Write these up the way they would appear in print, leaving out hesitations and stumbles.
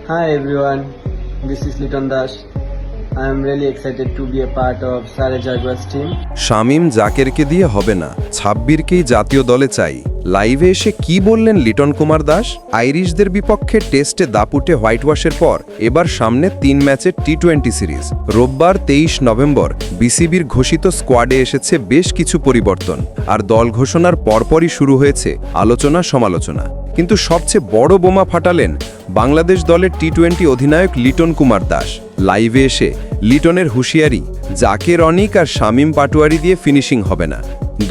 Hi everyone, this is Liton Dash. I am really excited to be a part of Sare Jaguars team. Shamim জাকেরকে দিয়ে হবে না, ছাব্বিরকেই জাতীয় দলে চাই। লাইভে এসে কি বললেন লিটন কুমার দাস? আইরিশদের বিপক্ষে টেস্টে দাপুটে হোয়াইট ওয়াশের পর এবার সামনে 3 ম্যাচের টি-20 সিরিজ। রোববার 23 নভেম্বর বিসিবির ঘোষিত স্কোয়াডে এসেছে বেশ কিছু পরিবর্তন, আর দল ঘোষণার পরপরই শুরু হয়েছে আলোচনা সমালোচনা। কিন্তু সবচেয়ে বড় বোমা ফাটালেন বাংলাদেশ দলের টি-20 অধিনায়ক লিটন কুমার দাস। লাইভে এসে লিটনের হুঁশিয়ারি, জাকের অনিক আর শামীম পাটোয়ারি দিয়ে ফিনিশিং হবে না।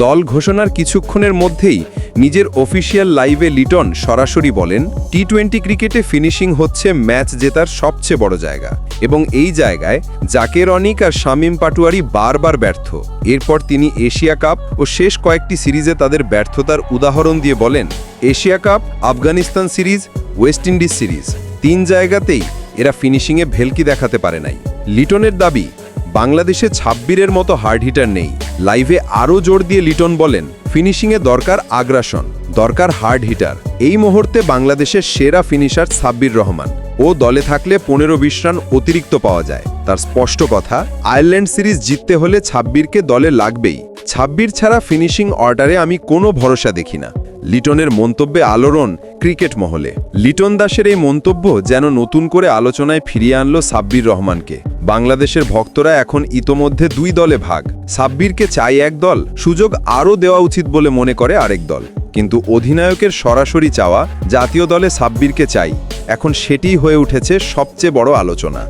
দল ঘোষণার কিছুক্ষণের মধ্যেই নিজের অফিসিয়াল লাইভে লিটন সরাসরি বলেন, টি-20 ক্রিকেটে ফিনিশিং হচ্ছে ম্যাচ জেতার সবচেয়ে বড় জায়গা, এবং এই জায়গায় জাকের অনিক আর শামীম পাটোয়ারি বারবার ব্যর্থ। এরপর তিনি এশিয়া কাপ ও শেষ কয়েকটি সিরিজে তাদের ব্যর্থতার উদাহরণ দিয়ে বলেন, Asia cup, Afghanistan series, West Indies series, 3 জায়গাতেই এরা ফিনিশিংয়ে ভেলকি দেখাতে পারে নাই। লিটনের দাবি, বাংলাদেশে 26-এর মতো হার্ড হিটার নেই। লাইভে আরও জোর দিয়ে লিটন বলেন, ফিনিশিংয়ে দরকার আগ্রাসন, দরকার হার্ড হিটার। এই মুহূর্তে বাংলাদেশের সেরা ফিনিশার সাব্বির রহমান। ও দলে থাকলে 15-20 রান অতিরিক্ত পাওয়া যায়। তার স্পষ্ট কথা, আয়ারল্যান্ড সিরিজ জিততে হলে ছাব্বিরকে দলে লাগবেই। ছাব্বির ছাড়া ফিনিশিং অর্ডারে আমি কোনো ভরসা দেখি না। লিটনের মন্তব্যে আলোড়ন ক্রিকেট মহলে। লিটন দাসের এই মন্তব্য যেন নতুন করে আলোচনায় ফিরিয়ে আনলো সাব্বির রহমানকে। বাংলাদেশের ভক্তরা এখন ইতোমধ্যে 2 দলে ভাগ। সাব্বিরকে চাই এক দল, সুযোগ আরও দেওয়া উচিত বলে মনে করে আরেক দল। কিন্তু অধিনায়কের সরাসরি চাওয়া, জাতীয় দলে সাব্বিরকে চাই, এখন সেটিই হয়ে উঠেছে সবচেয়ে বড় আলোচনা।